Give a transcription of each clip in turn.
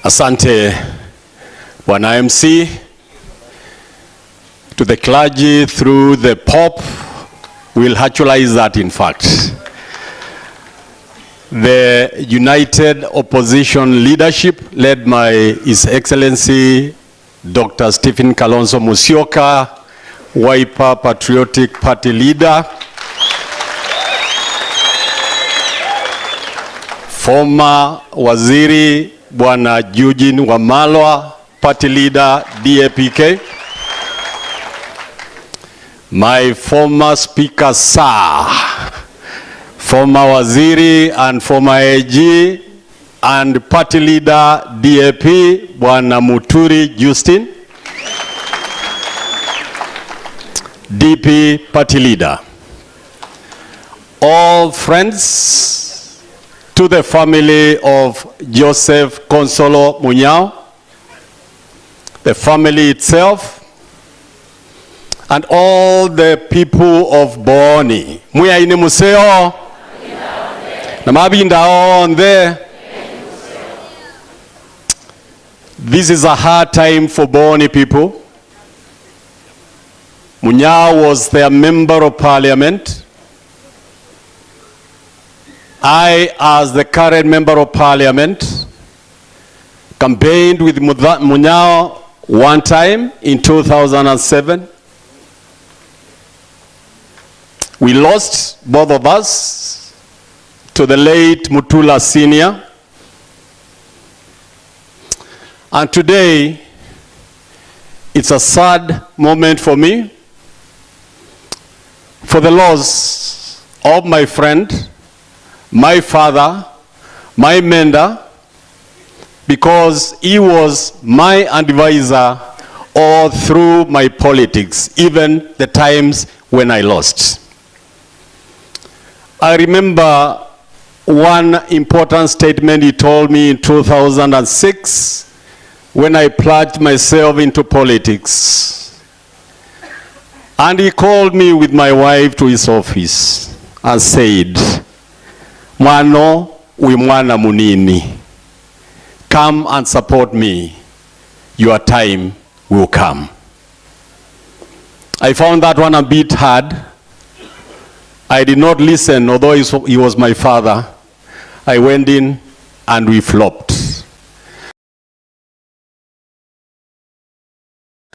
Asante, Bwana MC, to the clergy through the Pope. We'll actualize that, in fact. The United Opposition Leadership, led by His Excellency Dr. Stephen Kalonzo Musyoka, Wiper Patriotic Party Leader, former Waziri Bwana Eugene Wamalwa, Party Leader, DAPK, my former Speaker, Sir, former Waziri and former AG and Party Leader, DAP, Bwana Muturi Justin, DP Party Leader. All friends, to the family of Joseph Konzollo Munyao, the family itself, and all the people of Boni. Muya ine museo, na mabinda on there. This is a hard time for Boni people. Munyao was their member of parliament. I, as the current member of parliament, campaigned with Munyao one time in 2007. We lost, both of us, to the late Mutula Senior. And today, it's a sad moment for me, for the loss of my friend, my father, my mentor, because he was my advisor all through my politics, even the times when I lost. I remember one important statement he told me in 2006 when I plunged myself into politics. And he called me with my wife to his office and said, "Mwano wi mwana munini. Come and support me. Your time will come." I found that one a bit hard. I did not listen, although he was my father. I went in and we flopped.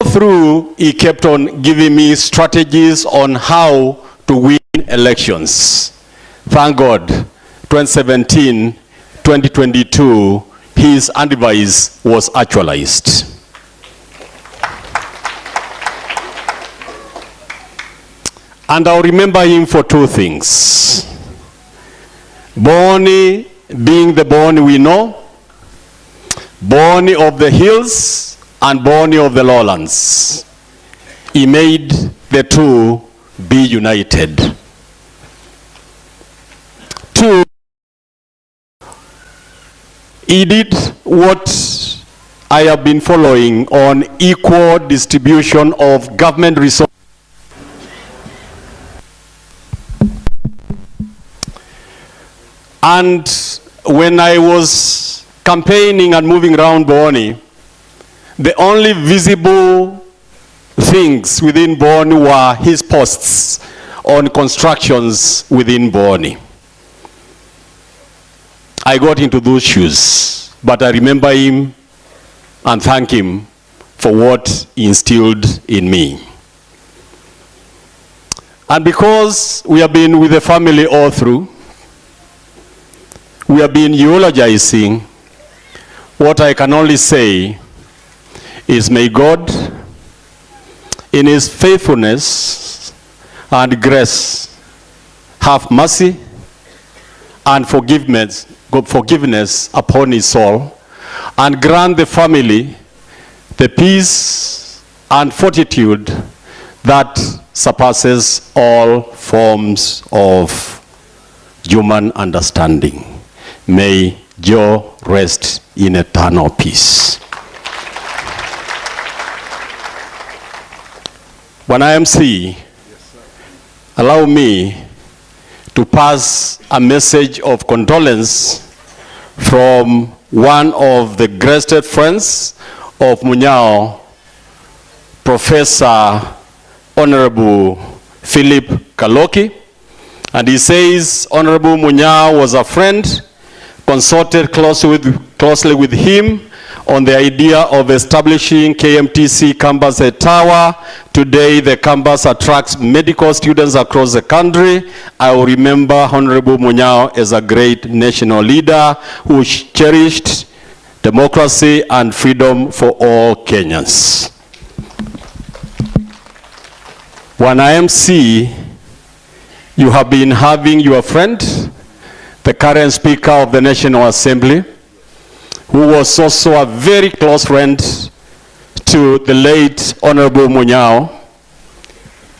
Through, he kept on giving me strategies on how to win elections. Thank God, 2017, 2022, his advice was actualized. And I'll remember him for two things. Boni being the Boni we know, Boni of the hills, and Boni of the lowlands. He made the two be united. Two, he did what I have been following on equal distribution of government resources. And when I was campaigning and moving around Boni, the only visible things within Boni were his posts on constructions within Boni. I got into those shoes, but I remember him and thank him for what he instilled in me. And because we have been with the family all through, we have been eulogizing, what I can only say is may God, in his faithfulness and grace, have mercy and forgiveness upon his soul, and grant the family the peace and fortitude that surpasses all forms of human understanding. May Joe rest in eternal peace. When I MC, allow me to pass a message of condolence from one of the greatest friends of Munyao, Professor Honorable Philip Kaloki. And he says Honorable Munyao was a friend, consulted closely with him on the idea of establishing KMTC campus at Tower. Today, the campus attracts medical students across the country. I will remember Honorable Munyao as a great national leader who cherished democracy and freedom for all Kenyans. Wana MC, you have been having your friend, the current Speaker of the National Assembly, who was also a very close friend to the late Honorable Munyao.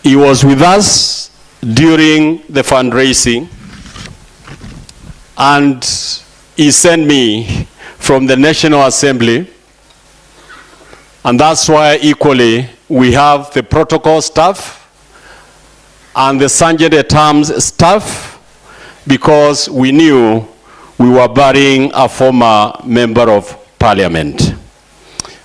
He was with us during the fundraising, and he sent me from the National Assembly, and that's why equally we have the protocol staff and the Sergeant at Arms staff, because we knew we were burying a former member of parliament.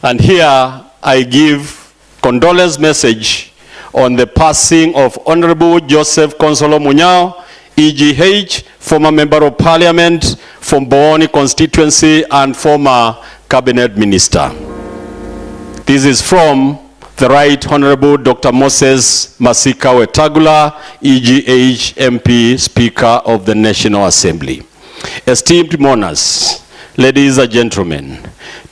And here I give condolence message on the passing of Honorable Joseph Konzollo Munyao, EGH, former member of parliament from Boni constituency and former cabinet minister. This is from the Right Honorable Dr. Moses Masika Wetang'ula, EGH MP, Speaker of the National Assembly. Esteemed mourners, ladies and gentlemen,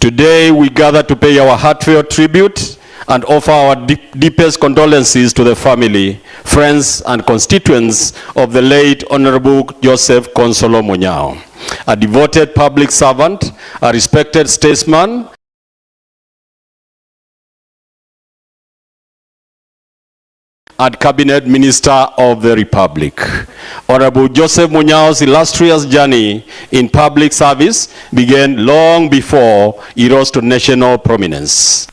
today we gather to pay our heartfelt tribute and offer our deepest condolences to the family, friends, and constituents of the late Honorable Joseph Konzollo Munyao, a devoted public servant, a respected statesman, and Cabinet Minister of the Republic. Honorable Joseph Munyao's illustrious journey in public service began long before he rose to national prominence.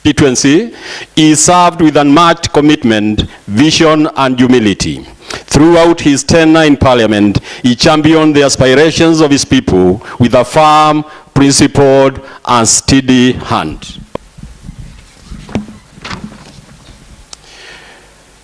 He served with unmatched commitment, vision, and humility. Throughout his tenure in Parliament, he championed the aspirations of his people with a firm, principled, and steady hand.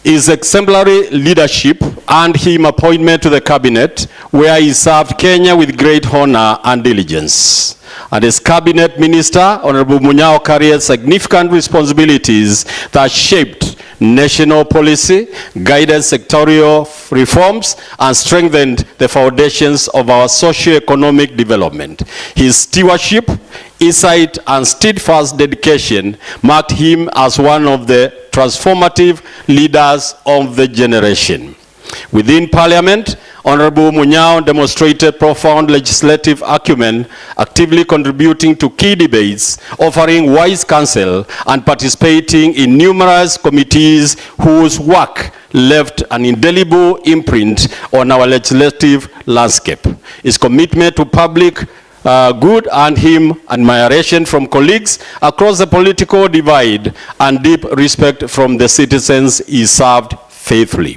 His exemplary leadership earned him appointment to the cabinet, where he served Kenya with great honor and diligence. And as cabinet minister, Honorable Munyao carried significant responsibilities that shaped national policy, guided sectorial reforms, and strengthened the foundations of our socio-economic development. His stewardship, insight, and steadfast dedication marked him as one of the transformative leaders of the generation. Within Parliament, Honorable Munyao demonstrated profound legislative acumen, actively contributing to key debates, offering wise counsel, and participating in numerous committees whose work left an indelible imprint on our legislative landscape. His commitment to public good earned him admiration from colleagues across the political divide and deep respect from the citizens he served faithfully.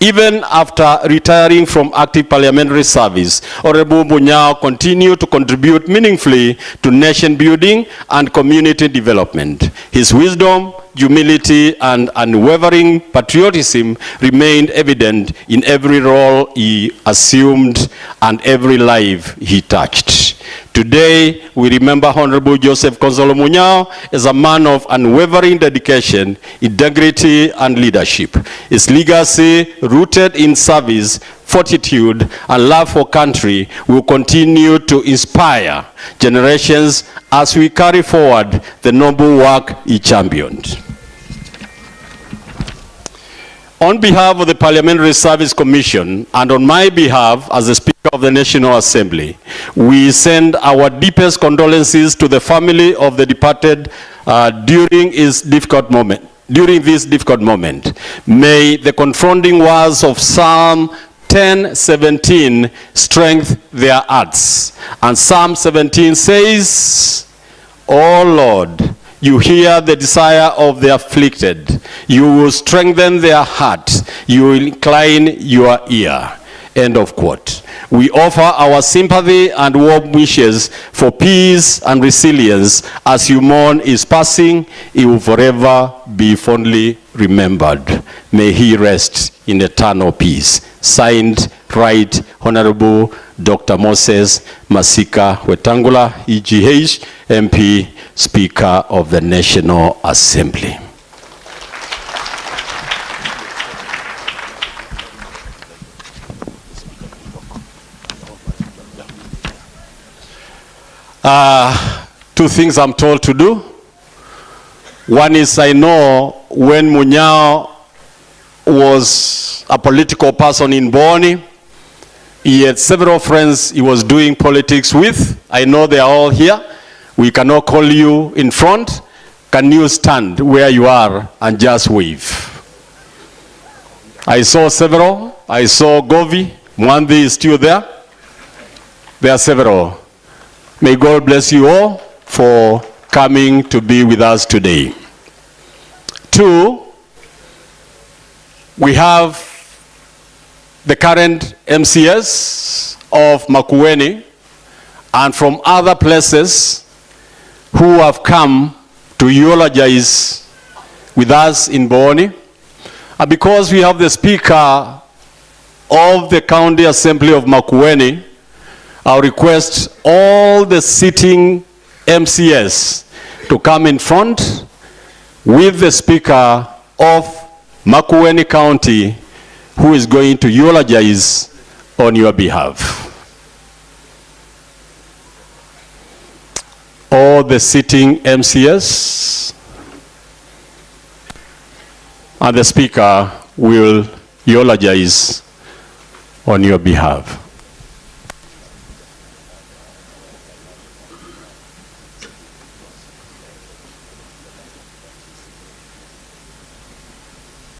Even after retiring from active parliamentary service, Honorable Munyao continued to contribute meaningfully to nation building and community development. His wisdom, humility, and unwavering patriotism remained evident in every role he assumed and every life he touched. Today, we remember Honorable Joseph Konzollo Munyao as a man of unwavering dedication, integrity, and leadership. His legacy, rooted in service, fortitude, and love for country, will continue to inspire generations as we carry forward the noble work he championed. On behalf of the Parliamentary Service Commission and on my behalf as the Speaker of the National Assembly, we send our deepest condolences to the family of the departed during this difficult moment. May the confronting words of Psalm 10:17 strengthen their hearts. And Psalm 17 says, "O Lord, you hear the desire of the afflicted. You will strengthen their heart. You will incline your ear." End of quote. We offer our sympathy and warm wishes for peace and resilience as you mourn his passing. He will forever be fondly remembered. May he rest in eternal peace. Signed, Right Honorable Dr. Moses Masika Wetang'ula, EGH, MP, Speaker of the National Assembly. Two things I'm told to do. One is, I know when Munyao was a political person in Boni, he had several friends he was doing politics with. I know they are all here. We cannot call you in front. Can you stand where you are and just wave? I saw several. I saw Govi. Mwandi is still there. There are several. May God bless you all for coming to be with us today. Two, we have the current MCS of Makueni and from other places who have come to eulogize with us in Boni. And because we have the Speaker of the County Assembly of Makueni, I'll request all the sitting MCS to come in front with the Speaker of Makueni County, who is going to eulogize on your behalf. All the sitting MCS and the Speaker will eulogize on your behalf.